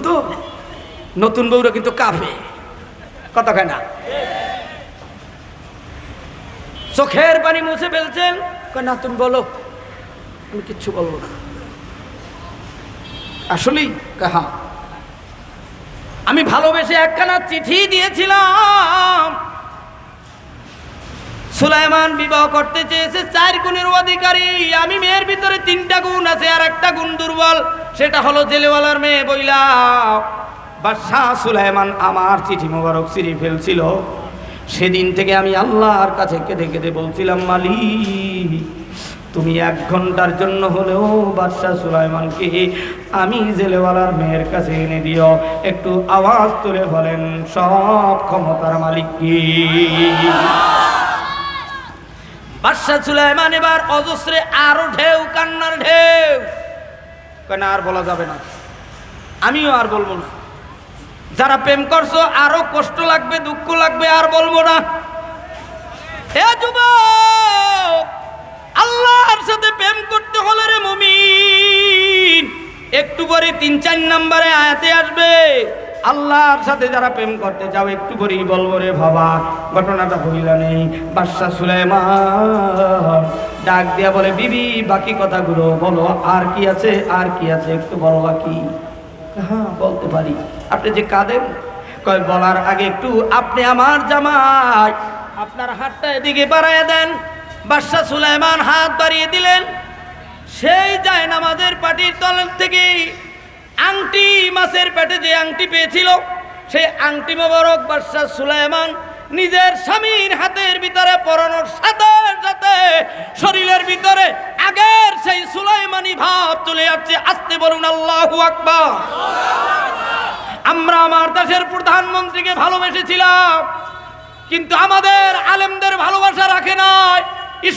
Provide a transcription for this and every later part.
তো নতুন বউরা কিন্তু কাঁপে, কথা কয় না। চোখের পানি মুছে ফেলছেন, কয় না তুমি বলো, আমি কিচ্ছু বলবো না। আসলেই হ্যাঁ, আমি ভালোবেসে একখানা চিঠি দিয়েছিলাম। সুলাইমান বিবাহ করতে চেয়েছে 4 গুণের অধিকারী। আমি মেয়ের ভিতরে 3টা গুণ আছে, আর একটা গুণ দুর্বল, সেটা হলো জেলেওয়ালার মেয়ে বইলা। বাদশাহ সুলাইমান আমার চিঠি মোবারক ছিঁড়ে ফেলছিল। সেদিন থেকে আমি আল্লাহর কাছে কেঁদে কেঁদে বলছিলাম, মালিক তুমি 1 ঘন্টার জন্য হলেও বাদশাহ সুলাইমানকে আমি জেলেওয়ালার মেয়ের কাছে এনে দিও। একটু আওয়াজ তুলে বলেন, সব ক্ষমতার মালিক কি? বাদশাহ সুলাইমান এবার অজস্রে আরো ঢেউ, কান্নার ঢেউ। কেন আর বলা যাবে না, আমিও আর বলবো না। যারা প্রেম করছো আরো কষ্ট লাগবে, দুঃখ লাগবে, আর বলবো না। হে যুবক, আল্লাহর সাথে প্রেম করতে হলে রে মুমিন, একটু পরে 3-4 নম্বরে আয়াতে আসবে, আল্লাহর সাথে যারা প্রেম করতে যাও একটু পরেই বলবো রে বাবা, ঘটনাটা বইলা নেই। বাদশাহ সুলাইমান ডাক দিয়া বলে, বিবি বাকি কথাগুলো বলো, আর কি আছে, আর কি আছে একটু বলবা কি? হ্যাঁ বলতে পারি। আপনি যে কাঁদেন, কয় বলার আগে একটু আপনি আমার জামাই, আপনার হাতটা এদিকে বাড়াইয়া দেন। বাদশাহ সুলাইমান হাত বাড়িয়ে দিলেন। সেই যায় নামাজের পাটির তল থেকে আংটি, মাছের পেটে যে আংটি পেয়েছিল, সেই আংটি মোবারক বাদশাহ সুলাইমান নিজের স্বামীর হাতের ভিতরে পরানোর সাথে সাথে শরীরের ভিতরে আগের সেই সুলাইমানি ভাব চলে যাচ্ছে। আসতে বলুন আল্লাহু আকবার। আমরা আমার দেশের প্রধানমন্ত্রীকে ভালোবেসেছিলাম, কিন্তু আমাদের আলেমদের ভালোবাসা রাখে নাই,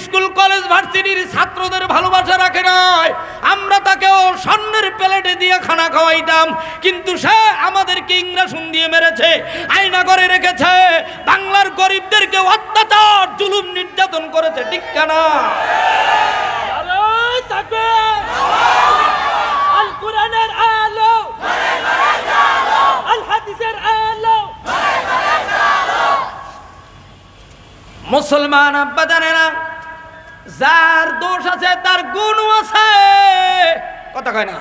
স্কুল কলেজ ভার্সিটির ছাত্রদের ভালোবাসা রাখে নাই। আমরা তাকেও স্বর্ণের প্লেটে দিয়ে খানা খাওয়াইতাম, কিন্তু সে আমাদেরকে ইংরেজন দিয়ে মেরেছে, আয়না করে রেখেছে, বাংলার গরিবদেরকে অত্যাচার জুলুম নির্যাতন করেছে, ঠিক না? আল কোরআনের আলো, আল হাদিসের আলো। মুসলমান আব্বা জানে না, যার দোষ আছে তার গুণও আছে, কথা কয় না।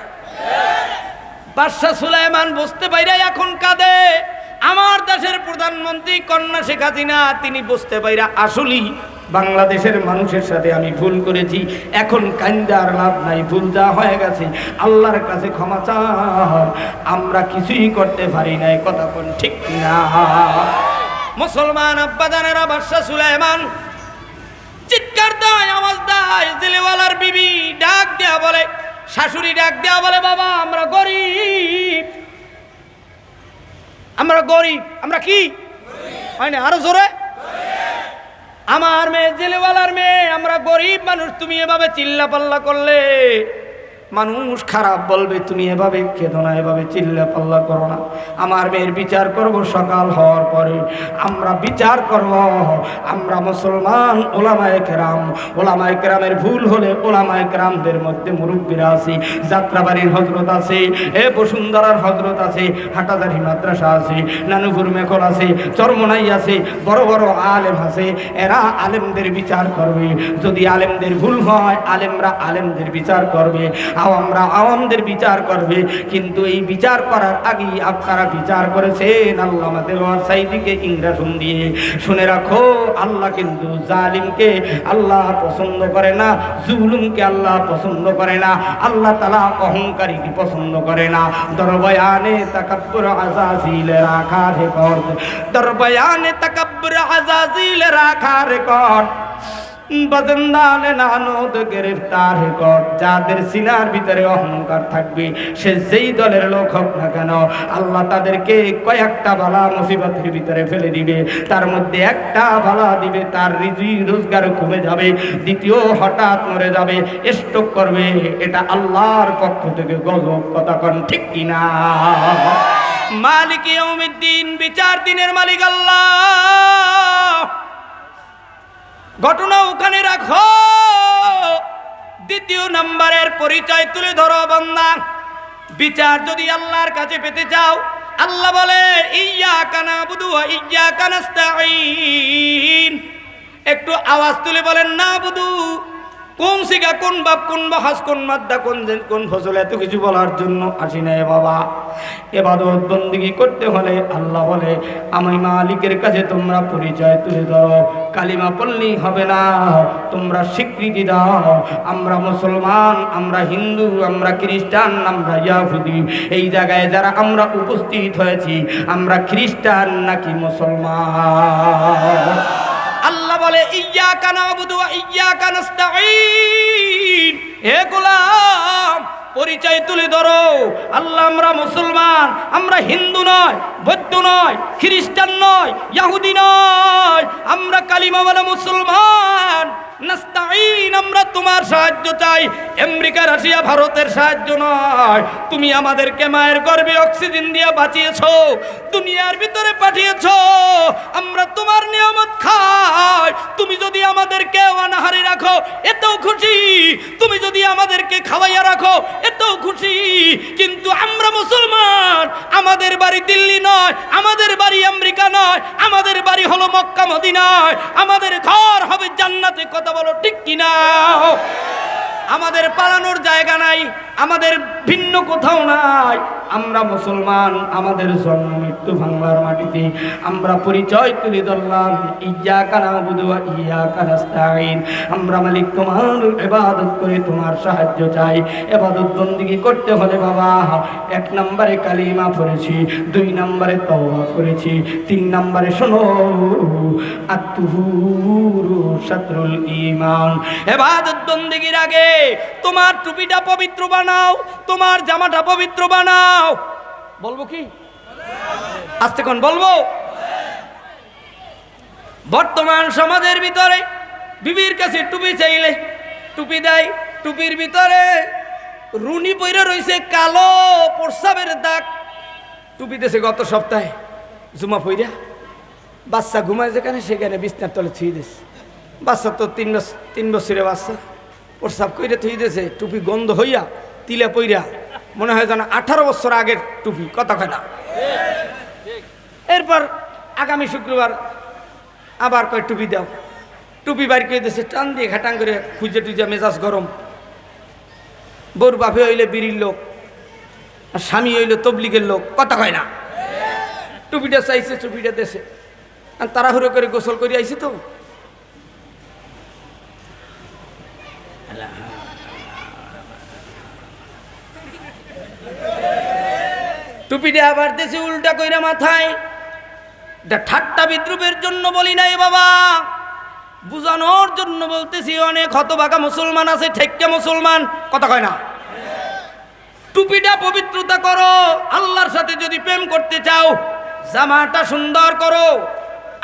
বাদশাহ সুলাইমান বুঝতে পাইরা এখন কাঁদে। আমার দেশের প্রধানমন্ত্রী কন্যা শেখ হাসিনা, তিনি বুঝতে পাইরা আসলেই বাংলাদেশের মানুষের সাথে আমি ভুল করেছি, এখন কান্দার লাভ নাই, ভুল যা হয়ে গেছে আল্লাহর কাছে ক্ষমা চান, আমরা কিছুই করতে পারি নাই, কথা কোন ঠিক না? মুসলমান আব্বা জানেরা, বাদশাহ সুলাইমান চিৎকার দেয়, আওয়াজ দেয়। জেলেওয়ালার বিবি ডাক দেয়া বলে, শাশুড়ি ডাক দেয়া বলে, বাবা আমরা গরিব, আমরা গরিব। আমরা কি হয় না, আরো জোরে। আমার মেয়ে জেলেওয়ালার মেয়ে, আমরা গরিব মানুষ, তুমি এভাবে চিল্লা পাল্লা করলে মানুষ খারাপ বলবে, তুমি এভাবে কেঁদো না, এভাবে চিল্লা পাল্লা করো না। আমার মেয়ের বিচার করব সকাল হওয়ার পরে, আমরা বিচার করব। আমরা মুসলমান ওলামায়ে কেরাম, ওলামায়ে কেরামের ভুল হলে ওলামায়ে কেরামদের মধ্যে মুরব্বীরা আছে, যাত্রাবাড়ির হজরত আছে, বসুন্ধরার হজরত আছে, হাটাজারি মাদ্রাসা আছে, নানুপুর মেখল আছে, চরমনাই আছে, বড় বড় আলেম আছে, এরা আলেমদের বিচার করবে। যদি আলেমদের ভুল হয়, আলেমরা আলেমদের বিচার করবে, আওয়ামরা আওয়ামদের বিচার করবে। কিন্তু এই বিচার করার আগেই আপনারা বিচার করেছেন আল্লামা দেলোয়ার সাঈদীকে ইংরেজন দিয়ে। শুনে রাখো, আল্লাহ কিন্তু জালিমকে আল্লাহ পছন্দ করে না, জুলুমকে আল্লাহ পছন্দ করে না, আল্লাহ তাআলা অহংকারীকে পছন্দ করে না। দরবয়ানে তাকাব্বুর আযাজিল রাখা রেকর্ড, দরবয়ানে তাকাব্বুর আযাজিল রাখা রেকর্ড, বাজন্দানে নানদ গ্রেফতার রেকর্ড। যাদের সিনার ভিতরে অহংকার থাকবে, সে যেই দলের লোক হোক না কেন, আল্লাহ তাদেরকে কয়েকটা বালা মুসিবতের ভিতরে ফেলে দিবে। তার মধ্যে একটা বালা দিবে, তার রিজি রোজগার কমে যাবে, দ্বিতীয় হঠাৎ মরে যাবে, স্ট্রোক করবে। এটা আল্লাহর পক্ষ থেকে গজব, কথা কোন ঠিক কিনা? মালিক ইয়াউমিদ্দিন, বিচার দিনের মালিক আল্লাহ। ঘটনা ওখানে রাখো, দ্বিতীয় নাম্বারের পরিচয় তুলে ধরো বান্দা। বিচার যদি আল্লাহর কাছে পেতে চাও, আল্লাহ বলে ইয়্যাকা না'বুদু ওয়া ইয়্যাকা নাস্তাঈন। একটু আওয়াজ তুলে বলেন না'বুদু। কোন সিগা, কোন বাপ, কোন বাহাস, কোন মাদ্দা, কোন ফসল, এত কিছু বলার জন্য আসি না বাবা। ইবাদত বন্দেগী করতে হলে আল্লাহ বলে আমি মালিকের কাছে তোমরা পরিচয় তুলে ধরো। কালিমা পড়লেই হবে না, তোমরা স্বীকৃতি দাও আমরা মুসলমান, আমরা হিন্দু, আমরা খ্রিস্টান, আমরা ইহুদি। এই জায়গায় যারা আমরা উপস্থিত হয়েছি, আমরা খ্রিস্টান নাকি মুসলমান? আল্লাহ বলে ইয়্যাকা না'বুদু ওয়া ইয়্যাকা নাস্তাঈন। হে গোলাম, পরিচয় তুলে ধরো আল্লাহ আমরা মুসলমান, আমরা হিন্দু নয়, বৌদ্ধ নয়, খ্রিস্টান নয়, ইহুদি নয়, আমরা কালিমাওয়ালা মুসলমান। নাস্তাঈন, আমরা তোমার সাহায্য চাই। আমেরিকা, রাশিয়া, ভারতের সাহায্য নয়। তুমি আমাদেরকে মায়ের গর্ভে অক্সিজেন দিয়ে বাঁচিয়েছো, দুনিয়ার ভিতরে পাঠিয়েছো, আমরা তোমার নিয়ামত খাই। তুমি যদি আমাদেরকে অনাহারে রাখো এতেও খুশি, তুমি যদি আমাদেরকে খাওয়াইয়া রাখো এতেও খুশি। কিন্তু আমরা মুসলমান, আমাদের বাড়ি দিল্লি নয়, আমাদের বাড়ি আমেরিকা নয়, আমাদের বাড়ি হলো মক্কা মদিনায়, আমাদের ঘর হবে জান্নাতে। কথা বলো ঠিক কিনা? আমাদের পালানোর জায়গা নাই, আমাদের ভিন্ন কোথাও নাই। আমরা মুসলমান, আমাদের জন্ম মৃত্যু বাংলার মাটিতে। আমরা পরিচয় তুলে ধরলাম ইয়্যাকা না'বুদু ওয়া ইয়্যাকা নাস্তাঈন। আমরা মালিক তোমার ইবাদত করে তোমার সাহায্য চাই। ইবাদত বন্দেগী করতে হলে বাবা, 1 নম্বরে কালিমা পড়েছি, 2 নম্বরে তওবা করেছি, 3 নম্বরে শোনো আত-তুহুরু শাতরুল ঈমান। ইবাদত বন্দেগীর আগে তোমার টুপিটা পবিত্র বানাও, তোমার জামাটা পবিত্র বানাও। বলবো কি? আস্তে কোন বলবো? বর্তমান সমাজের ভিতরে বিবির কাছে টুপি চাইলে টুপি দেয়, টুপির ভিতরে রুনি পইরা রইছে কালো প্রস্রাবের দাগ। টুপি দেশে গত সপ্তাহে জুমা পইরা বাচ্চা ঘুমায় যেখানে সেখানে বিছনার তলে থুই দিয়েছে। বাচ্চা তো 3 বছরের বাচ্চা, প্রস্রাব কইরা থুই দিয়েছে। টুপি গন্ধ হইয়া তিলা পইরা মনে হয় যেন 18 বছর আগের টুপি। কথা কয় না? এরপর আগামী শুক্রবার আবার কয় টুপি দাও, টুপি বাইর করে দিয়েছে, টান দিয়ে ঘাটাং করে খুঁজে টুজে, মেজাজ গরম। বউর বাপে হইলে বিড়ির লোক, আর স্বামী হইলে তবলিগের লোক। কথা কয় না? টুপিটা চাইছে, টুপিটা দেশে তাড়াহুড়ো করে গোসল করে আইছে তো। টুপিটা আবার দেশে উল্টা কইরা মাথায়। এটা ঠাট্টা বিদ্রুপের জন্য বলি নাই বাবা, বুঝানোর জন্য বলতেছি। অনেক হতভাগা মুসলমান আছে, ঠেক্কা মুসলমান। কথা কয় না? টুপিটা পবিত্রতা করো। আল্লাহর সাথে যদি প্রেম করতে চাও, জামাটা সুন্দর করো।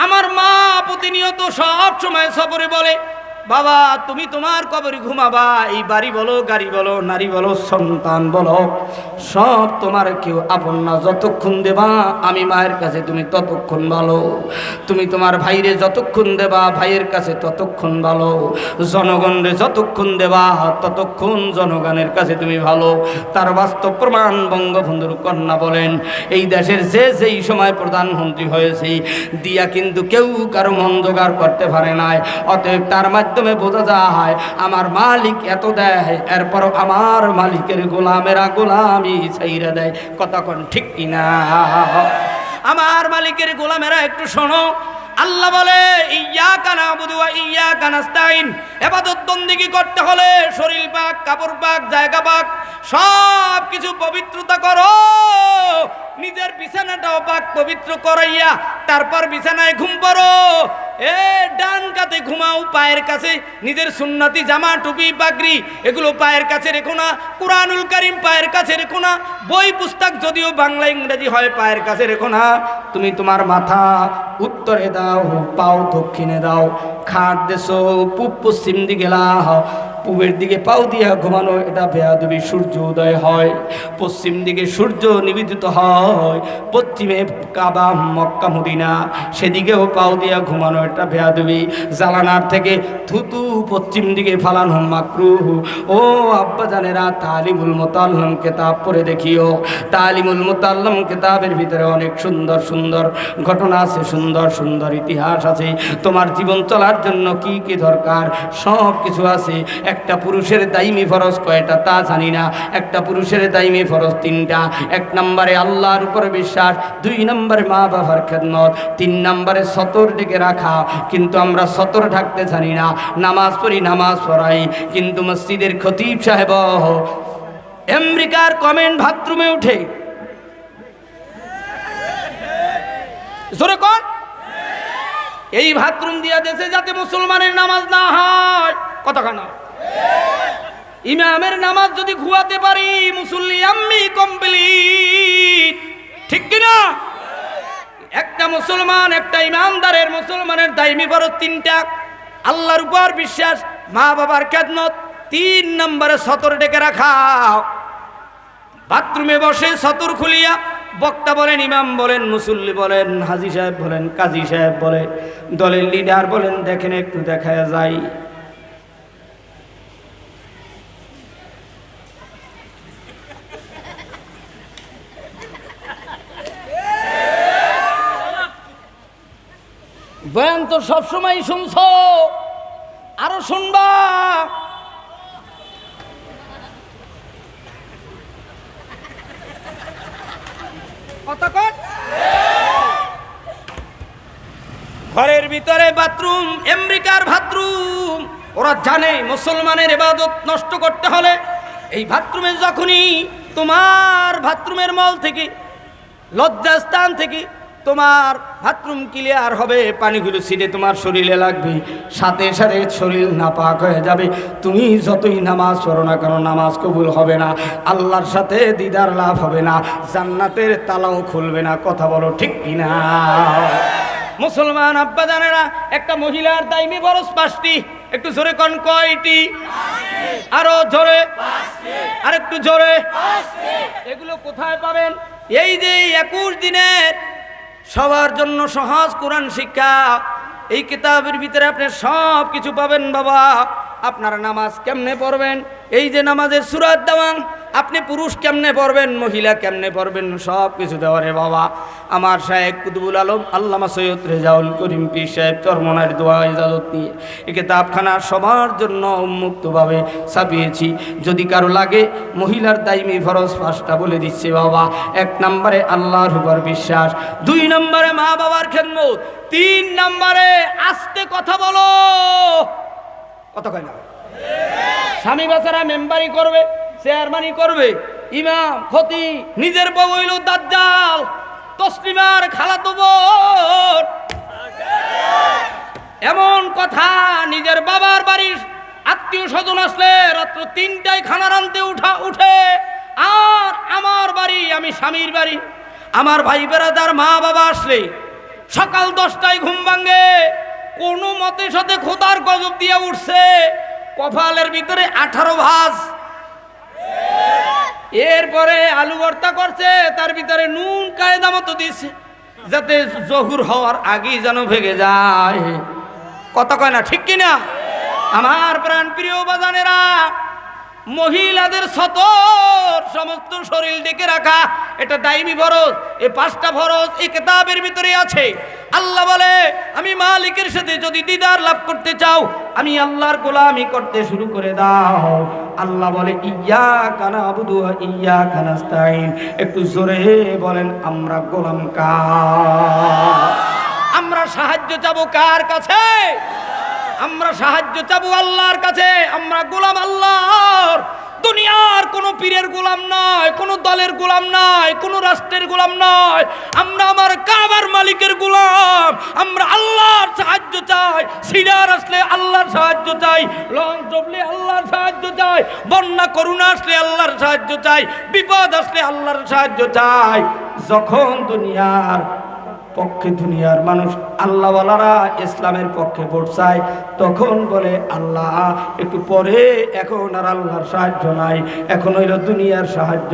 আমার মা প্রতিনিয়ত সব সময় সফরে বলে, বাবা তুমি তোমার কবরে ঘুমাবা, এই বাড়ি বলো, গাড়ি বলো, নারী বলো, সন্তান বলো, সব তোমার কেউ আপন না। যতক্ষণ দেবা আমি মায়ের কাছে তুমি ততক্ষণ ভালো। তুমি তোমার ভাইরে যতক্ষণ দেবা ভাইয়ের কাছে ততক্ষণ ভালো। জনগণরে যতক্ষণ দেবা ততক্ষণ জনগণের কাছে তুমি ভালো। তার বাস্তব প্রমাণ বঙ্গবন্ধুর কন্যা বলেন, এই দেশের যে যেই সময় প্রধানমন্ত্রী হয়েছে দিয়া কিন্তু কেউ কারো মন জোগাড় করতে পারে নাই। অতএব তার মাধ্যমে বোঝা যায় আমার মালিক এত দেয়, এরপর আমার মালিকের গোলামেরা গোলামি ছাইরা দেয়। কথা কোন ঠিক কিনা? আমার মালিকের গোলামেরা একটু শোনো। আল্লাহ বলে ইয়্যাকা না'বুদু ওয়া ইয়্যাকা নাস্তাঈন। ইবাদত বন্দেগী করতে হলে শরীর পাক, কাপড় পাক, জায়গা পাক, সব কিছু পবিত্রতা করো। নিজের বিছানাটাও পাক পবিত্র করাইয়া তারপর বিছানায় ঘুম পড়ো। ডান কাতে ঘুমাও, পায়ের কাছে নিজের সুন্নতি জামা, টুপি, পাগড়ি এগুলো পায়ের কাছে রেখো না। কুরআনুল কারীম পায়ের কাছে রেখো না। বই পুস্তক যদিও বাংলা ইংরেজি হয় পায়ের কাছে রেখো না। তুমি তোমার মাথা উত্তরে দাও, পাও দক্ষিণে দাও, খাট দেশো পূব পশ্চিম দিকে লাও, পূবের দিকে পাও দিয়া ঘুমানো এটা বেয়াদবি। সূর্য উদয় হয়, পশ্চিম দিকে সূর্য নিবেদিত হয়, পশ্চিমে কাবা মক্কা মদিনা, সেদিকেও পাও দিয়া ঘুমানো এটা বেয়াদবি। জালানার থেকে থুতু পশ্চিম দিকে ফালানো মাকরুহ। ও আব্বা জানেরা, তালিমুল মুতাল্লাম কিতাব পড়ে দেখিও। তালিমুল মুতাল্লাম কিতাবের ভিতরে অনেক সুন্দর সুন্দর ঘটনা আছে, সুন্দর সুন্দর ইতিহাস আছে। তোমার জীবন চলার জন্য কি কি দরকার সব কিছু আছে। একটা পুরুষের দাইমি ফরজ কয়টা তা জানি না। একটা পুরুষের দাইমি ফরজ 3টা। 1 নম্বরে আল্লাহর উপর বিশ্বাস, 2 নম্বরে মা বাবার খেদমত, 3 নম্বরে সতর ডেকে রাখা। কিন্তু আমরা সতর ঢাকতে জানি না। নামাজ পড়ি, নামাজ পড়াই, কিন্তু মসজিদের খতিব সাহেব আমেরিকার কমেন্ট বাথরুমে উঠে জোরে কোন এই বাথরুম দিয়া দেশে যাতে মুসলমানের নামাজ না হয়। কতখানা ইমামের নামাজ যদি ঘুয়াতে পারি, মুসল্লি আমি কমপ্লিট, ঠিক কিনা? একটা মুসলমান, একটা ইমানদারের মুসলমানের দাইমি ফরজ 3টা। আল্লাহর উপর বিশ্বাস, মা বাবার খেদমত, 3 নম্বরে সতর ডেকে রাখা। বাথরুমে বসে সতর খুলিয়া বক্তা বলেন, ইমাম বলেন, মুসল্লি বলেন, হাজী সাহেব বলেন, কাজী সাহেব বলে, দলের লিডার বলেন, দেখেন একটু দেখায় যায়। বয়ান তো সবসময় শুনছ, আরো শুনবা। ঘরের ভিতরে বাথরুম, আমেরিকার বাথরুম। ওরা জানে মুসলমানের ইবাদত নষ্ট করতে হলে এই বাথরুমে যখনই তোমার বাথরুমের মল থেকে, লজ্জাস্থান থেকে তোমার বাথরুম ক্লিয়ার হবে, পানিগুলো ছিটে তোমার শরীরে লাগবে, সাথে সাথে শরীর নাপাক হয়ে যাবে। তুমি যতই নামাজ পড়ো না কেন, নামাজ কবুল হবে না, আল্লাহর সাথে দিদার লাভ হবে না, জান্নাতের তালাও খুলবে না। কথা বলো ঠিক কিনা? মুসলমান আব্বা জানেরা, একটা মহিলার দাইমি ফরজ 5টি। একটু জোরে কোন কয়টি? আরো জোরে, আর একটু জোরে। এগুলো কোথায় পাবেন? এই যে 21 দিনের সবার জন্য সহজ কোরআন শিক্ষা, এই কিতাবের ভিতরে আপনি সব কিছু পাবেন। বাবা, আপনারা নামাজ কেমনে পড়বেন, এই যে নামাজের সূরাত দেওয়ান, আপনি পুরুষ কেমনে পড়বেন, মহিলা কেমনে পড়বেন, সব কিছু দেওয়া রে বাবা। আমার শায়েখ কুতুবুল আলম আল্লামা সৈয়দ রেজাউল করিম পীর সাহেব চরমনার দোয়া ইজাজত নিয়ে এই কিতাবখানা সবার জন্য উন্মুক্তভাবে ছাপিয়েছি। যদি কারো লাগে, মহিলার দাইমি ফরজ 5টা বলে দিচ্ছে বাবা। 1 নম্বরে আল্লাহর উপর বিশ্বাস, 2 নম্বরে মা বাবার খেদমত, 3 নম্বরে আস্তে কথা বলো। কত কয় না? স্বামী বাচ্চারা মেম্বারি করবে, চেয়ারম্যানই করবে, ইমাম খতিব, নিজের বউ হইল দাজ্জাল, তসলিমার খালাতো বোন। এমন কথা, নিজের বাবার বাড়ির আত্মীয় স্বজন আসলে রাত্র 3টায় খানা রাঁধতে উঠে, আর আমার বাড়ি, আমি স্বামীর বাড়ি, আমার ভাই বেরাদার মা বাবা আসলে সকাল 10টায় ঘুম ভাঙে, কোনো মতে সাথে খোদার গজব দিয়ে উঠছে, কপালের ভিতরে 18 ভাঁজ, এরপরে আলু ভর্তা করছে, তার ভিতরে নুন কায়দা মতো দিচ্ছে, যাতে জহুর হওয়ার আগেই যেন ভেঙে যায়। কথা কয় না ঠিক কিনা? আমার প্রাণ প্রিয় বাজানেরা, মহিলাদের সতর সমস্ত শরীর ডেকে রাখা এটা দাইমি ফরজ। এই 5টা ফরজ এই কিতাবের ভিতরে আছে। আল্লাহ বলে, আমি মালিকের সাথে যদি দিদার লাভ করতে চাও, আমি আল্লাহর গোলামি করতে শুরু করে দাও। আল্লাহ বলে, ইয়্যাকা না'বুদু ওয়া ইয়্যাকা নাস্তাঈন। একটু জোরে বলেন, আমরা গোলাম কার? আমরা সাহায্য চাবো কার কাছে? আমরা সাহায্য চাবো আল্লাহর কাছে। আমরা গোলাম আল্লাহর। দুনিয়ার কোন পীরের গোলাম নয়, কোন দলের গোলাম নয়, কোন রাষ্ট্রের গোলাম নয়। আমরা আমার কাবার মালিকের গোলাম। আমরা আল্লাহর সাহায্য চাই। সিনার আসলে আল্লাহর সাহায্য চাই, লঞ্চ ডুবলে আল্লাহর সাহায্য চাই, বন্যা করুণা আসলে আল্লাহর সাহায্য চাই, বিপদ আসলে আল্লাহর সাহায্য চাই। যখন দুনিয়ার পক্ষে দুনিয়ার মানুষ আল্লাহওয়ালারা ইসলামের পক্ষে ভোট চায়, তখন বলে আল্লাহ একটু পরে, এখন আর আল্লাহর সাহায্য নাই, এখন হইল দুনিয়ার সাহায্য।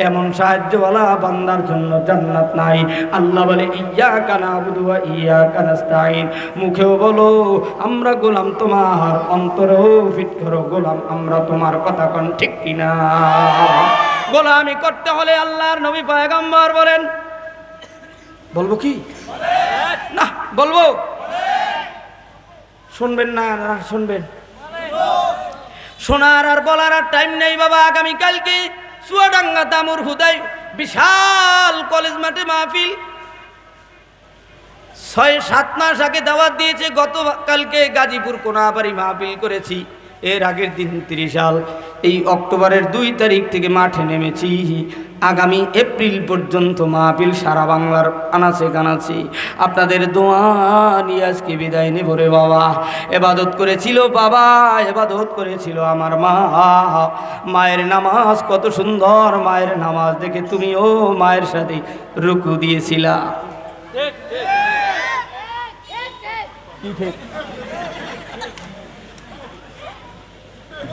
এমন সাহায্যওয়ালা বান্দার জন্য জান্নাত নাই। আল্লাহ বলে ইয়্যাকা না'বুদু ওয়া ইয়্যাকা নাস্তাঈন, মুখেও বলো আমরা গোলাম তোমার, অন্তরেও ফিট করো গোলাম আমরা তোমার। কথা কোন ঠিক কিনা? গোলামি করতে হলে আল্লাহর নবী পয়গম্বর বলেন, বলবো কি না বলবো? শুনবেন না? শুনবেন? শোনার আর বলার আর টাইম নেই বাবা। আগামীকালকে চুয়াডাঙ্গা দামুর হুদাই বিশাল কলেজ মাঠে মাহফিল, 6-7 মাস আগে দাওয়াত দিয়েছে। গতকালকে গাজীপুর কোনাবাড়ি মাহফিল করেছি। এর আগের দিন 30 সাল এই অক্টোবরের 2 তারিখ থেকে মাঠে নেমেছি। আগামী এপ্রিল পর্যন্ত মাহফিল সারা বাংলার আনাচে কানাচে। আপনাদের দোয়া নিয়ে আজকে বিদায় নেব রে বাবা। এবাদত করেছিল বাবা, এবাদত করেছিল আমার মা। মায়ের নামাজ কত সুন্দর, মায়ের নামাজ দেখে তুমিও মায়ের সাথে রুকু দিয়েছিলা।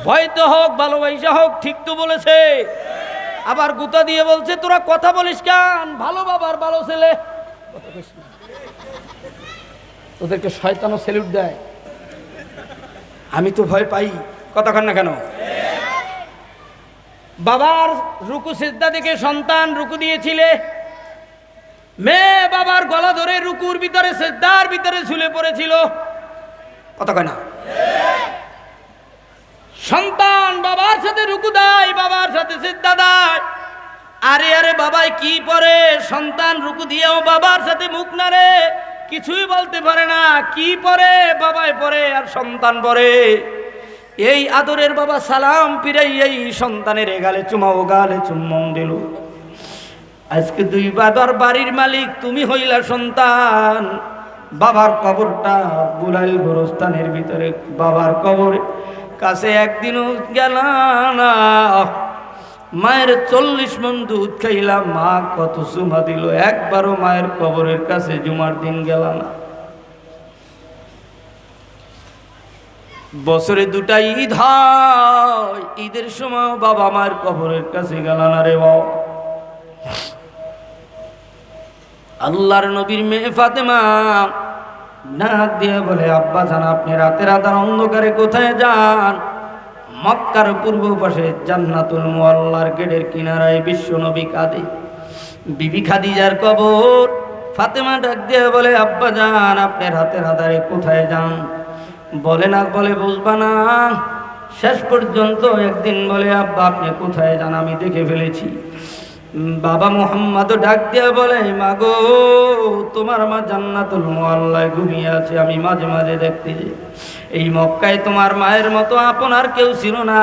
ভয় তো হোক, ভালোবাসা হোক, ঠিক তো বলেছে। আবার গুতা দিয়ে বলছে তোরা কথা বলিস কেন, ভালো বাবার ভালো ছেলে। তোদেরকে শয়তানও স্যালুট দেয়, আমি তো ভয় পাই। কথা কন না কেন? বাবার রুকু সিজদা দেখে সন্তান রুকু দিয়েছিলে, মেয়ে বাবার গলা ধরে রুকুর ভিতরে সিজদার ভিতরে ঝুলে পড়েছিল। কথা কয় না? সন্তান বাবার সাথে রুকু দেয়, বাবার সাথে সিজদা দেয়। আরে আরে বাবাই কি পরে, সন্তান রুকু দিয়েও বাবার সাথে মুখ নাড়ে, কিছুই বলতে পারে না। কি পরে? বাবাই পরে আর সন্তান পরে। এই আদরের বাবা সালাম ফিরাই এই সন্তানের গালে চুমাও, গালে চুম্বন দিল। আজকে 2 বাবার বাড়ির মালিক তুমি হইলা সন্তান। বাবার কবরটা বুলাইল গোরস্থানের ভিতরে, বাবার কবরে কাছে একদিনও গেল না। মায়ের 40 মণ দুধ খাইলাম, মা কত চুমা দিল, একবারও মায়ের কবরের কাছে জুমার দিন গেল না। বছরে 2টা ঈদ হয়, ঈদের সময় বাবা মায়ের কবরের কাছে গেল না রে বাবা। আল্লাহর নবীর মেয়ে ফাতেমা ডাক দিয়ে বলে আব্বা জান আপনি রাতের আধার অন্ধকারে কোথায় যান? মক্কার পূর্ব পাশে জান্নাতুল মুআল্লার গেটের কিনারায় বিশ্ব নবী কাঁদে, বিবি খাদিজার কবর। ফাতেমা ডাক দিয়ে বলে আব্বা জান আপনি রাতের আধারে কোথায় যান? বলে না, বলে বুঝবা না। শেষ পর্যন্ত একদিন বলে আব্বা আপনি কোথায় যান, আমি দেখে ফেলেছি। বাবা মুহাম্মদ ডাক দিয়া বলে মা গো তোমার মা জান্নাতুল মুআল্লায় ঘুমিয়ে আছে, আমি মাঝে মাঝে দেখতে যাই। এই মক্কায় তোমার মায়ের মতো আপন আর কেউ ছিল না,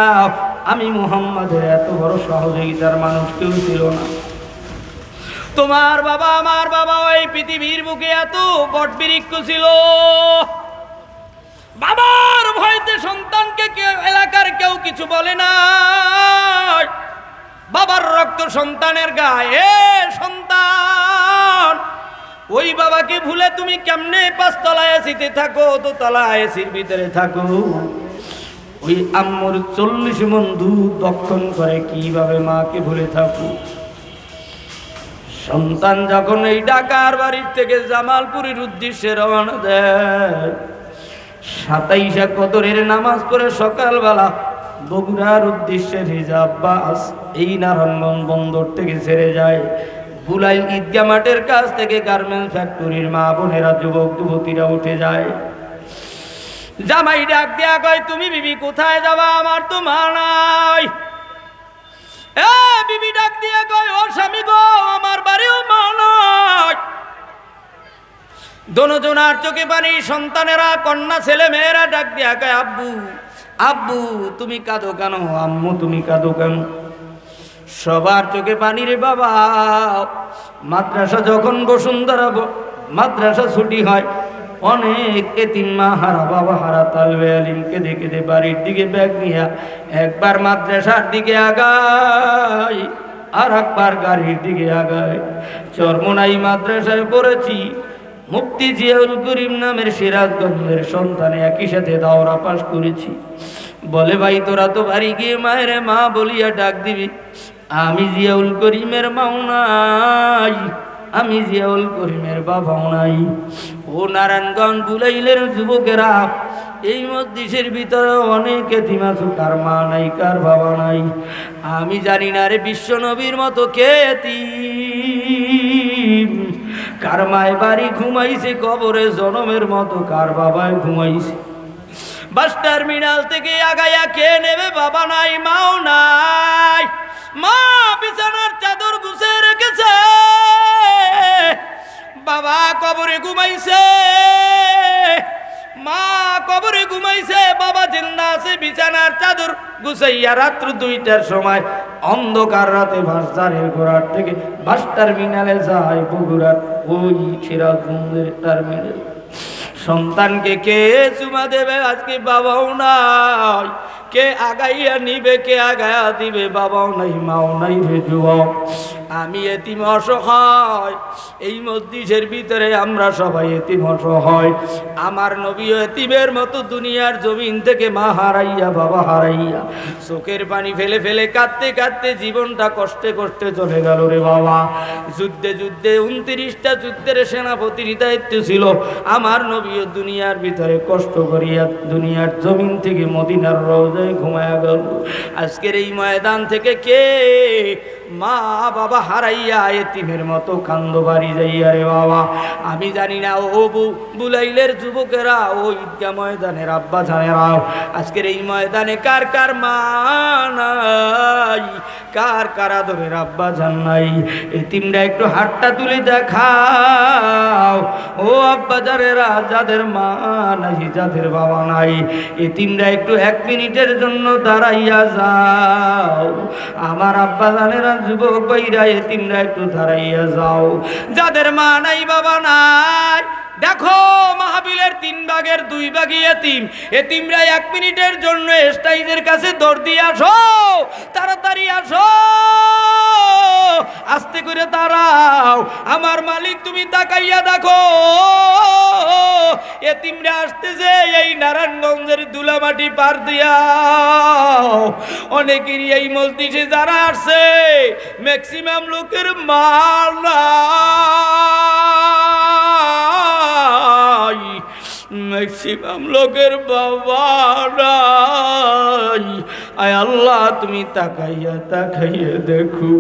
আমি মুহাম্মদের এত বড় সহযোগিতার মানুষ কেউ ছিল না। তোমার বাবা আমার বাবা ওই পৃথিবীর বুকে এত বটবৃক্ষ ছিল, বাবার ভয়তে সন্তানকে এলাকার কেউ কিছু বলে না। বাবার রক্ত সন্তানের গায়ে। সন্তান ওই বাবাকে ভুলে তুমি কেমনে 5 তলায় এসিতে থাকো, 2 তলায় এসির ভিতরে থাকো। ওই আম্মুর 40 মণ দুধ দক্ষণ করে কিভাবে মাকে ভুলে থাকো। সন্তান যখন এই ঢাকার বাড়ির থেকে জামালপুরের উদ্দেশ্যে রওনা দেয়, 27 কদরের নামাজ পড়ে সকালবেলা বগুড়ার উদ্দেশ্যে রিজার্ভ বাস এই নারায়ণগঞ্জ বন্দর থেকে ছেড়ে যায়। বুলাইল ঈদগাহ মাঠের কাছ থেকে গার্মেন্টস ফ্যাক্টরির মা বোনেরা যুবক যুবতীরা উঠে যায়। জামাই ডাক দেয়া কয় তুমি বিবি কোথায় যাবা, আমার তো মা নাই। এ বিবি ডাক দিয়া কয় ও স্বামী গো আমার বাড়িও মা নাই। দোনোজনার চোখে পানি। সন্তানেরা কন্যা ছেলে মেয়েরা ডাক দিয়া কয় আব্বু আব্বু তুমি কাঁদো কেন, আম্মু তুমি কাঁদো কেন? সবার চোখে পানি রে বাবা। মাদ্রাসা যখন বসুন্ধরা মাদ্রাসা ছুটি হয়, অনেক এতিম মা হারা বাবা হারা তালবে আলিমকে দেখে দে বাড়ির দিকে ব্যাগ নিয়া একবার মাদ্রাসার দিকে আগায়, আর একবার গাড়ির দিকে আগায়। চরমোনাই মাদ্রাসায় পড়েছি, মুফতি জিয়াউল করিম নামের সিরাজগঞ্জের সন্তানে একই সাথে দাওরা পাশ করেছি। বলে ভাই তোরা তো বাড়ি গিয়ে মায়ের মা বলিয়া ডাক দিবি। আমি জিয়াউল করিমের মাও নাই, আমি জিয়াউল করিমের বাবাও নাই। ও নারায়ণগঞ্জ বুলাইলের যুবকেরা, এই মসজিদের ভিতরে অনেক এতিম আছে, কার মা নাই কার বাবা নাই। আমি জানি না রে বিশ্ব নবীর মতো কে এতিম, কার মায় বাড়ি ঘুমাইছে কবরে জনমের মতো, কার বাবায় ঘুমাইছে। বাস টার্মিনাল থেকে আগাইয়া কে নেবে, বাবা নাই মাও নাই। মা বিছানার চাদর গুছিয়ে রেখেছে, বাবা কবরে ঘুমাইছে। মা কবরে ঘুমাইছে, বাবা জিন্দা আছে বিছানার চাদর গুছাইয়া। রাত্র 2টার সময় অন্ধকার রাতে বাসের ঘোড়ার থেকে বাস টার্মিনালে যায় বগুড়ার ওই সিরাজগঞ্জের টার্মিনাল। সন্তানকে কে চুমা দেবে, আজকে বাবাও নাই। কে আগাইয়া নিবে, কে আগায়া দিবে, বাবাও নাই মাও নাই রে যুবক। আমি এতিম অসহায়, এই মসজিদের ভিতরে আমরা সবাই এতিম অসহায়। আমার নবীও এতিমের মতো দুনিয়ার জমিন থেকে মা হারাইয়া বাবা হারাইয়া চোখের পানি ফেলে ফেলে কাঁদতে কাঁদতে জীবনটা কষ্টে কষ্টে চলে গেল রে বাবা। যুদ্ধে যুদ্ধে 29টা যুদ্ধের সেনাপতির দায়িত্ব ছিল। আমার নবীও দুনিয়ার ভিতরে কষ্ট করিয়া দুনিয়ার জমিন থেকে মদিনার রওজায় ঘুমায়া গেল। আজকের এই ময়দান থেকে কে মা বাবা হারাইয়া এতিমের মতো কান্দ বাড়ি যাইয়া রে বাবা। আমি জানি না ও বুলাইলের যুবকেরা, ও ঈদগাহ ময়দানের আব্বা জানেরাও, আজকের এই ময়দানে কার কার মা নাই, কার কার আদরের আব্বা জান নাই। এতিমরা একটু হাতটা তুলে দেখাও। ও আব্বা জানেরা, যাদের মা নাই যাদের বাবা নাই, এতিমরা একটু 1 মিনিটের জন্য দাঁড়াইয়া যাও। আমার আব্বা জানেরা, যুবক ভাইরা, এতিমরা একটু দাঁড়াইয়া যাও। যাদের মা নাই বাবা নাই, দেখো মাহফিলের 3 ভাগের 2 ভাগই এতিম। এতিমরা 1 মিনিটের জন্য স্টেজের কাছে দৌড় দিয়ে আসো, তাড়াতাড়ি আসো, আস্তে করে দাঁড়াও। আমার মালিক তুমি তাকাইয়া দেখো, এতিমরা আসতেছে এই নারায়ণগঞ্জের ধুলামাটি পার দিয়া। অনেকেরই এই মসজিদে যারা আসছে, ম্যাক্সিমাম লোকের মাল নাই, ম্যাক্সিমাম লোকের বাবা নাই। আয় আল্লাহ, তুমি তাকাইয়া তাকাইয়া দেখো,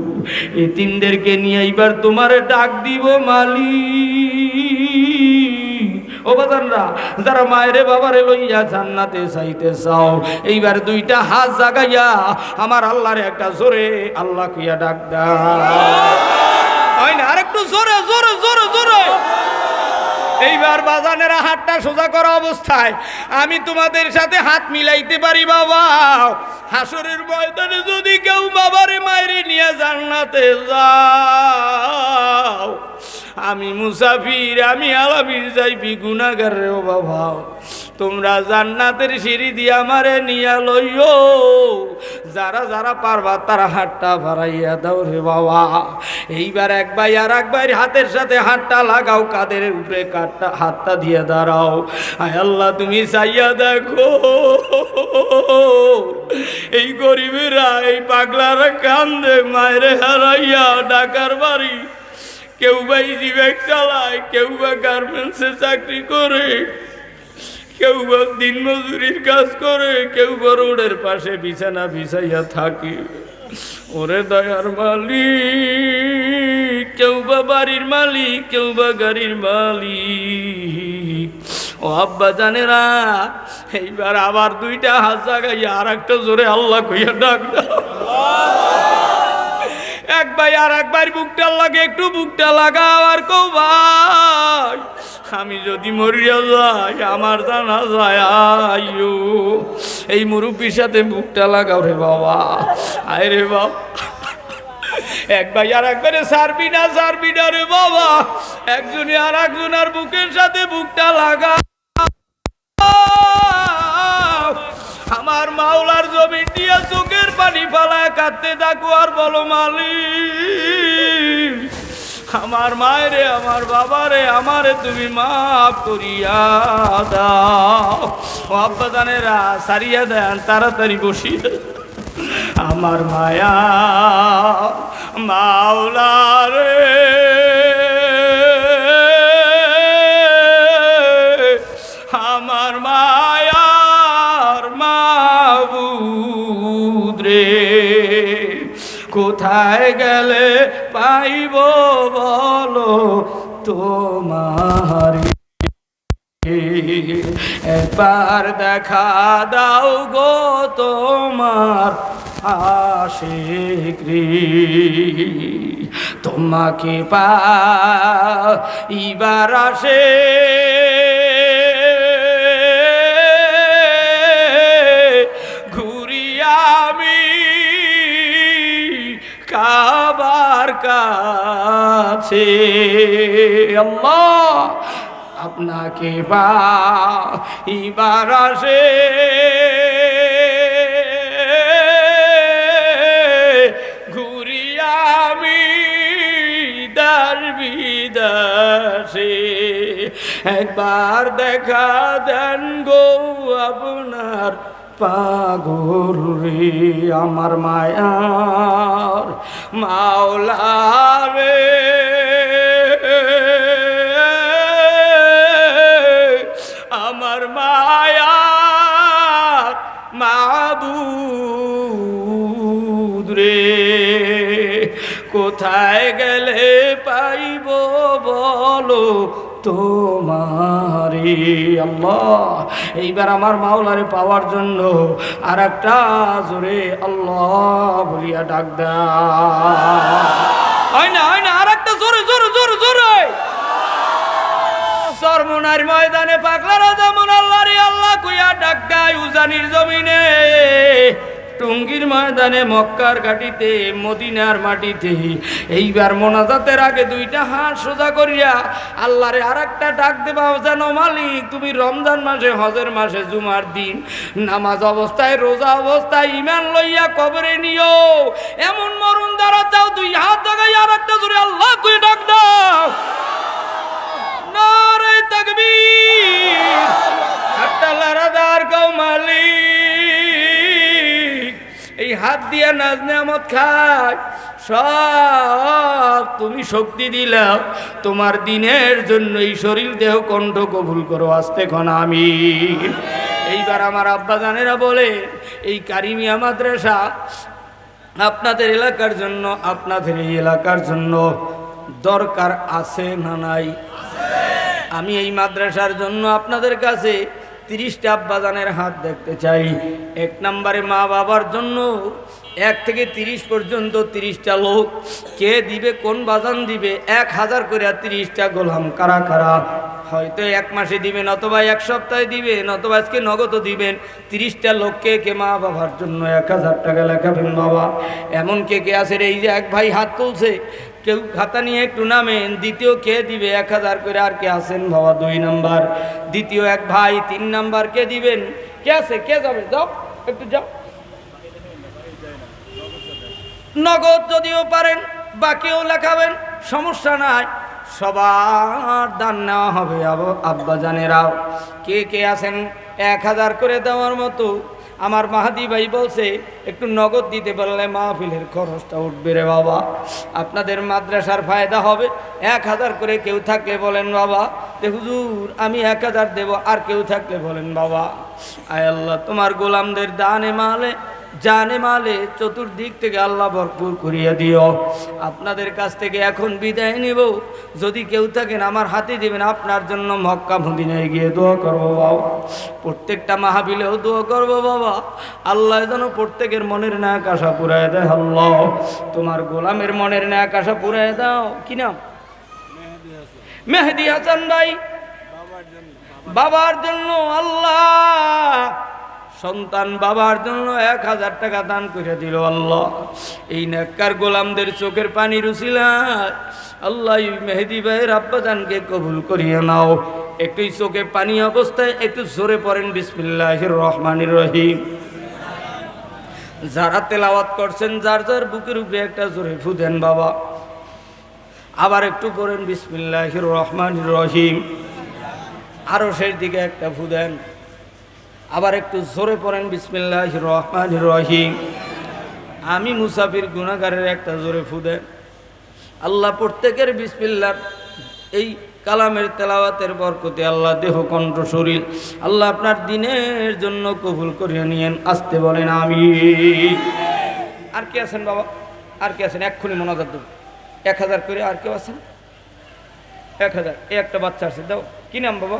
এতিমদেরকে নিয়ে এইবার তোমার ডাক দিব মালিক। ও বাজানরা, যারা মায়েরে বাবারে লইয়া জান্নাতে চাইতে চাও, এইবার 2টা হাত জাগাইয়া আমার আল্লাহর একটা জোরে আল্লাহ কইয়া ডাক দাও না, আরেকটু জোরে জোরে জোরে জোরে। এইবার বাজানেরা হাতটা সোজা করা অবস্থায় আমি তোমাদের সাথে হাত মিলাইতে পারি বাবা। হাসরের ময়দানে যদি কেউ বাবারে মায়েরে নিয়ে জান্নাতে যাও, আমি মুসাফির, আমি আলামির যাইবি গুনাহগার রে। ও বাবা, তোমরা জান্নাতের সিঁড়ি দিয়ে আমারে নিয়া লইও। যারা যারা পারবা তারা হাতটা বাড়াইয়া দাও রে বাবা। এইবার এক ভাই আর এক ভাইয়ের হাতের সাথে হাতটা লাগাও, কাদের উপরে হাতটা দিয়ে দাঁড়াও। আয় আল্লাহ, তুমি চাইয়া দেখো, এই গরিবেরা, এই পাগলারা কান্দে মায়ের হারাইয়া ঢাকার বাড়ি। কেউ বা ইজিব্যাগ চালায়, কেউ বা গার্মেন্টসে চাকরি করে, কেউ বা দিন মজুরির কাজ করে, কেউ বা রোডের পাশে বিছানা বিছাইয়া থাকে। ওরে দয়ার মালিক, কেউ বা বাড়ির মালিক, কেউ বা গাড়ির মালিক। ও আব্বা জানেরা, এইবার আবার 2টা হাত জাগাইয়া আর একটা জোরে আল্লাহ কইয়া ডাক দাও। এক ভাই আর এক ভাই বুকটা লাগে, একটু বুকটা লাগাও আর কও ভাই, আমি যদি মরিয়া যাই আমার জানা যায় আইও। এই মুরব্বীর সাথে বুকটা লাগাও রে বাবা। আয় রে বাবা, এক ভাই আর একবারে সারবি না রে বাবা, একজনে আর একজনের বুকের সাথে বুকটা লাগা। আমার মাওলার জমি দিয়া চোখের পানি ফালায় কাঁদতে থাকো আর বলো মালিক, আমার মায়েরে আমার বাবারে আমারে তুমি মাফ করিয়া দাও। ও আব্বা জানেরা সারিয়া দেন, তাড়াতাড়ি বসিয়ে। আমার মায়া মাওলা রে, আমার মায়ার মাবুদ রে, কোথায় গেলে পাইব বলো তোমার, একবার দেখা দাও গো তোমার আশিক রে, তোমাকে পাইবার আসে ঘুরি আমি কাবার কাছে। আল্লাহ আপনাকে পাইবার আসে ঘুরি আমি দার বিদাসে, একবার দেখা দেন গো আপনার পাগল রে, আমার মায়ার মাওলা রে, আমার মায়ার মাবুদ রে, কোথায় গেলে পাইব বলো তোমারে। আল্লাহ এইবার আমার মাওলারে পাওয়ার জন্য আর একটা জোরে আল্লাহ বলিয়া ডাক দেয় না, হয় না, আর একটা জোরে জোরে জোরে জোরে। সরমুনার ময়দানে পাগলারা যেমন আল্লাহ রে আল্লাহ কইয়া ডাক দেয়, উজানির জমিনে টঙ্গীর ময়দানে মক্কার ঘাটিতে মদিনার মাটিতে এইবার মোনাজাতের আগে দুইটা হাত সোজা করিয়া আল্লাহরে আর একটা ডাক দেবা, যেন মালিক তুমি রমজান মাসে হজের মাসে জুমার দিন নামাজ অবস্থায় রোজা অবস্থায় ঈমান লইয়া কবরে নিও, এমন মরণ দ্বারা চাও দুই হাত জাগাই আর একটা জোরে আল্লাহ কই ডাক দাও। নারে তাকবীর, হাতটা লারাদার কও মালিক, এই হাত দিয়া নাজ নিয়ামত খায় সব তুমি শক্তি দিলাও তোমার দিনের জন্য, এই শরীর দেহ কণ্ঠ কবুল করো আস্তে খন আমিন। এইবার আমার আব্বা জানেরা বলে এই কারিমিয়া মাদ্রাসা আপনাদের এলাকার জন্য, আপনাদের এই এলাকার জন্য দরকার আছে না নাই? আমি এই মাদ্রাসার জন্য আপনাদের কাছে 30টা আব্বাজানের হাত দেখতে চাই। 1 নম্বরে মা বাবার জন্য 1 থেকে 30 পর্যন্ত 30টা লোক কে দিবে, কোন বাজান দিবে? 1000 করে 30টা গোলাম কারা কারা? হয়তো 1 মাসে দিবেন, অথবা 1 সপ্তাহে দিবেন, অথবা আজকে নগদ দিবেন। 30টা লোককে কে মা বাবার জন্য 1000 টাকা লেখাবেন বাবা? এমন কে কে আছে? এই যে এক ভাই হাত তুলছে, কেউ খাতা নিয়ে একটু নামেন। দ্বিতীয় কে দিবে 1000 করে? আর কে আছেন বাবা? 2 নাম্বার দ্বিতীয় এক ভাই। 3 নাম্বার কে দিবেন? কে আছে? কে যাবেন? যাও একটু যাও। নগদ যদিও পারেন বাকিও লেখাবেন, সমস্যা নাই, সবার দান নেওয়া হবে। আব্বা জানেরাও কে কে আছেন 1000 করে দেওয়ার মতো? আমার মাহাদি ভাই বলছে একটু নগদ দিতে পারলে মাহফিলের খরচটা উঠবে রে বাবা, আপনাদের মাদ্রাসার ফায়দা হবে। 1000 করে কেউ থাকলে বলেন বাবা যে হুজুর আমি 1000 দেব, আর কেউ থাকলে বলেন বাবা। আয় আল্লাহ তোমার গোলামদের দানে মালে জানে মালে চতুর্দিক থেকে আল্লাহ ভরপুর করিয়া দিও। আপনাদের কাছ থেকে এখন বিদায় নিব। যদি কেউ থাকেন আমার হাতে দিবেন, আপনার জন্য মক্কা মদিনায় গিয়ে দোয়া করবো বাবা। প্রত্যেকটা মাহফিলেও দোয়া করবো বাবা, আল্লাহ যেন প্রত্যেকের মনের ন্যাক আশা পুরায় দেয়। আল্লাহ তোমার গোলামের মনের ন্যাক আশা পুরায় দাও। কি নাম? মেহেদি হাসান ভাই। বাবার জন্য আল্লাহ সন্তান বাবার জন্য 1000 টাকা দান করে দিল। আল্লাহ এই নেককার গোলামদের চোখের পানি রুছিলায় আল্লাহ মেহেদি ভাইয়ের আব্বাজানকে কবুল করিয়ে নাও। একটু চোখে পানি অবস্থায় একটু জোরে পড়েন বিসমিল্লাহির রহমানির রহিম। যারা তেলাওয়াত করছেন যার যার বুকের উপরে একটা জোরে ফু দেন বাবা। আবার একটু পড়েন বিসমিল্লাহির রহমানির রহিম, আরও শেষ দিকে একটা ফু দেন, আবার একটু জোরে পড়েন বিসমিল্লাহির রহমানির রহিম। আমি মুসাফির গুনাহগারের একটা জোরে ফু দেন। আল্লাহ প্রত্যেকের বিসমিল্লাহর এই কালামের তেলাওয়াতের বরকতে আল্লাহ দেহ কণ্ঠ শরীর আল্লাহ আপনার দিনের জন্য কবুল করিয়া নিয়েন। আসতে বলেন আমিন। আর কে আছেন বাবা? আর কে আছেন? এক্ষুনি মোনাজাত দেব 1000 করে। আর কেউ আছেন? 1000। এই একটা বাচ্চা আছে, দাও। কি নাম বাবা?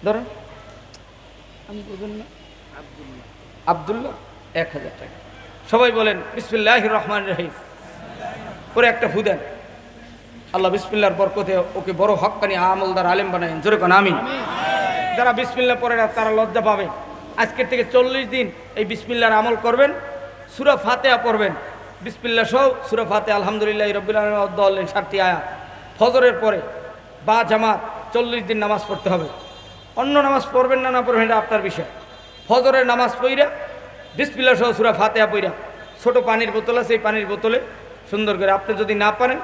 ধরো, আমি বুঝুন না। আব্দুল্লাহ। 1000 টাকা। সবাই বলেন বিসমিল্লাহির রহমানির রহিম করে একটা ফু দেন। আল্লাহ বিসমিল্লাহর বরকতে ওকে বড় হক্কানি আমলদার আলেম বানায়েন। জোরে কোন আমিন। যারা বিসমিল্লাহ পড়ে না তারা লজ্জা পাবে। আজকের থেকে 40 দিন এই বিসমিল্লাহর আমল করবেন। সূরা ফাতিহা পড়বেন বিসমিল্লাহ সহ, সূরা ফাতিহা আলহামদুলিল্লাহি রাব্বিল আলামিন 7টি আয়াত। ফজরের পরে বা জামাত 40 দিন নামাজ পড়তে হবে। অন্য নামাজ পড়বেন না, না পড়বেন এটা আপনার বিষয়। ফজরের নামাজ পড়া বিসমিল্লাহ সহ সূরা ফাতিহা পড়া, ছোট পানির বোতল আছে, এই পানির বোতলে সুন্দর করে, আপনি যদি না পারেন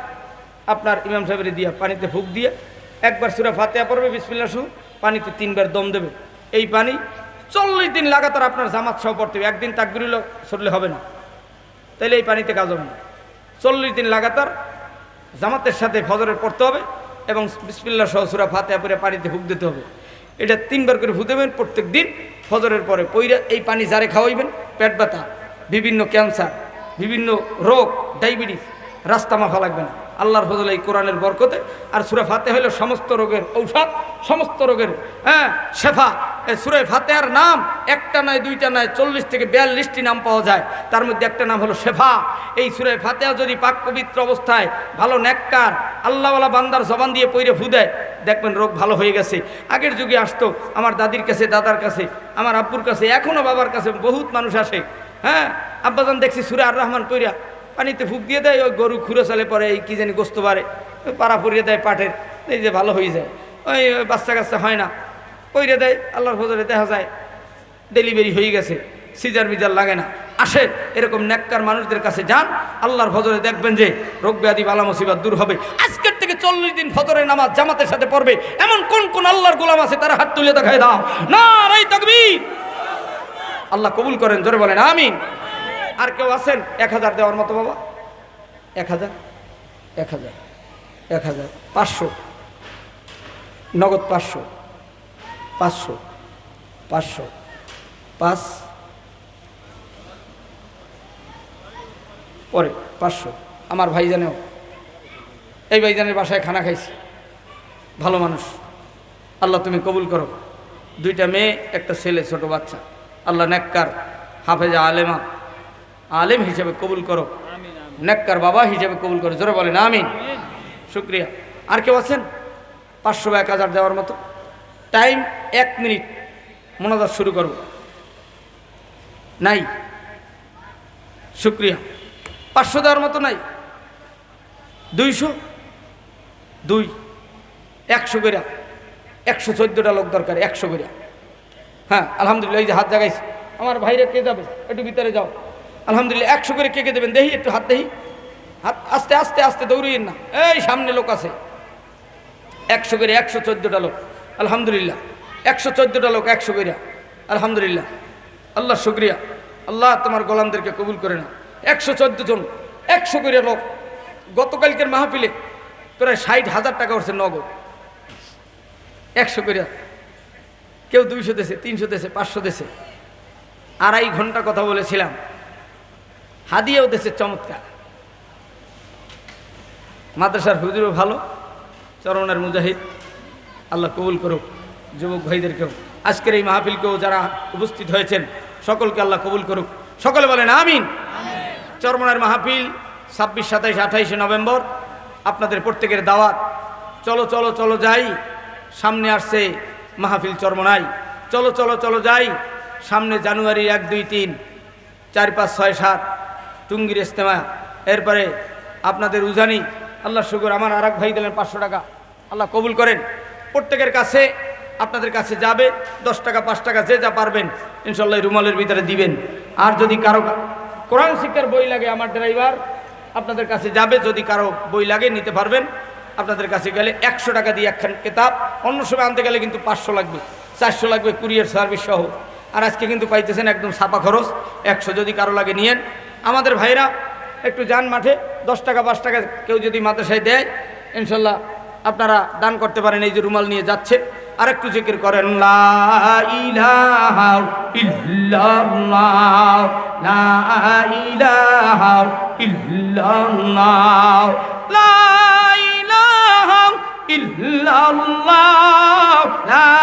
আপনার ইমাম সাহেবের দিয়া পানিতে ফুঁক দিয়ে একবার সূরা ফাতিহা পড়বে বিসমিল্লাহ সহ, পানিতে 3 বার দম দেবে। এই পানি 40 দিন লাগাতার আপনার জামাত সহ পড়তে হবে। একদিন তাকবীরুল ছড়লে হবে না, তাইলে এই পানিতে কাজ হবে না। 40 দিন লাগাতার জামাতের সাথে ফজরের পড়তে হবে এবং বিসমিল্লাহ সহ সূরা ফাতিহা পড়ে পানিতে ফুঁক দিতে হবে। এটা 3 বার করে ফু দেবেন প্রত্যেক দিন ফজরের পরে পইরা। এই পানি যারে খাওয়াইবেন পেট ব্যথা, বিভিন্ন ক্যান্সার, বিভিন্ন রোগ, ডায়াবেটিস রাস্তা মাফা লাগবে না আল্লাহর ফজলে, এই কোরআনের বরকতে। আর সূরা ফাতিহা হলো সমস্ত রোগের ঔষধ, সমস্ত রোগের শেফা। এই সূরা ফাতিহার নাম একটা নয়, দুইটা নয়, 40 থেকে 42টি নাম পাওয়া যায়। তার মধ্যে একটা নাম হলো শেফা। এই সূরা ফাতিহা যদি পাক পবিত্র অবস্থায় ভালো নেককার আল্লাহওয়ালা বান্দার জবান দিয়ে পইরে ফু দেয়, দেখবেন রোগ ভালো হয়ে গেছে। আগের যুগে আসতো আমার দাদির কাছে, দাদার কাছে, আমার আব্বুর কাছে, এখনও বাবার কাছে বহুত মানুষ আসে। আব্বাজান দেখছি সূরা আর রহমান পইরা পানিতে ফুঁক দিয়ে দেয়, ওই গরু খুঁড়ে চালে পরে এই কী জানি গোস্ত বাড়ে, পাড়া পরিয়ে দেয় পাটের, এই যে ভালো হয়ে যায়। ওই বাচ্চা কাচ্চা হয় না, পইরে দেয়। আল্লাহর ফজলে দেখা যায় ডেলিভারি হয়ে গেছে, সিজার মিজার লাগে না। আসেন এরকম নেককার মানুষদের কাছে যান, আল্লাহর ফজলে দেখবেন যে রোগ ব্যাধি বালা মুসিবত দূর হবে। আজকের থেকে 40 দিন ফজরের নামাজ জামাতের সাথে পড়বে এমন কোন কোন আল্লাহর গোলাম আছে তারা হাত তুলে দেখায় দাও। নারে তাকবীর। আল্লাহ কবুল করেন, জোরে বলেন আমিন। আর কেউ আছেন 1000 দেওয়ার মতো বাবা? 1000 1000 1000 500 নগদ 500 500 500 5 পরে 500। আমার ভাইজানেও, এই ভাইজানের বাসায় খানা খাইছি, ভালো মানুষ। আল্লাহ তুমি কবুল করো। 2টা মেয়ে, একটা ছেলে, ছোট বাচ্চা। আল্লাহ নেককার হাফেজা আলেমা আলেম হিসেবে কবুল করো, নেককার বাবা হিসেবে কবুল করো। জোরে বলেন আমিন। শুক্রিয়া। আর কেউ আছেন 500 বা 1000 দেওয়ার মতো? টাইম 1 মিনিট, মোনাজাত শুরু করব। নাই? শুক্রিয়া। 500 দেওয়ার মতো নাই? 200 2 100 করে, 114টা লোক দরকার, 100 করে। হ্যাঁ আলহামদুলিল্লাহ। এই যে হাত জাগাইছে আমার ভাইরা, কে যাবে একটু ভিতরে যাও। আলহামদুলিল্লাহ। 100 করে কে কে দেবেন দেখি, একটু হাত দেখি। হাত আস্তে আস্তে আস্তে, দৌড়িয়েন না, এই সামনে লোক আছে। 100 করে, 114টা লোক। আলহামদুলিল্লাহ 114টা লোক 100 করে। আলহামদুলিল্লাহ। আল্লাহ শুক্রিয়া। আল্লাহ তোমার গোলামদেরকে কবুল করে না। 114 জন, 100 করে লোক। গতকালকের মাহফিলে প্রায় 60,000 টাকা উঠছে নগদ। 100 করে। কেউ 200 দেশে, 300 দেশে, 500 দেশে। 2.5 ঘন্টা কথা বলেছিলাম। হাদিয়াও দেশে চমৎকার। মাদ্রাসার হুজুরও ভালো, চরমনার মুজাহিদ। আল্লাহ কবুল করুক যুবক ভাইদেরকেও, আজকের এই মাহফিলকেও যারা উপস্থিত হয়েছেন সকলকে আল্লাহ কবুল করুক। সকলে বলেন আমিন। চরমনার মাহফিল 26, 27, 28 নভেম্বর আপনাদের প্রত্যেকের দাওয়াত। চলো চলো চলো যাই, সামনে আসছে মাহফিল চরমনাই। চলো চলো চলো যাই, সামনে জানুয়ারি 1, 2, 3, 4, 5, 6, 7 টুঙ্গির ইজতেমা। এরপরে আপনাদের উজানি। আল্লাহ শুকর, আমার আর এক ভাই দিলেন 500 টাকা। আল্লাহ কবুল করেন। প্রত্যেকের কাছে, আপনাদের কাছে যাবে 10 টাকা, 5 টাকা, যে যা পারবেন ইনশাল্লাহ রুমালের ভিতরে দিবেন। আর যদি কারো কোরআন শিক্ষার বই লাগে, আমার ড্রাইভার আপনাদের কাছে যাবে, যদি কারো বই লাগে নিতে পারবেন। আপনাদের কাছে গেলে 100 টাকা দিয়ে একখান কিতাব, অন্য সময় আনতে গেলে কিন্তু 500 লাগবে, 400 লাগবে কুরিয়ার সার্ভিস সহ। আর আজকে কিন্তু পাইতেছেন একদম ছাপা খরচ 100, যদি কারো লাগে নিয়েন। আমাদের ভাইরা একটু যান মাঠে, 10 টাকা 5 টাকা কেউ যদি মাদ্রাসায় দেয়, ইনশাল্লাহ আপনারা দান করতে পারেন। এই যে রুমাল নিয়ে যাচ্ছে, আর একটু জিকির করেন, লা ইলাহা ইল্লাল্লাহ, লা ইলাহা ইল্লাল্লাহ, লা ইলাহা ইল্লাল্লাহ, লা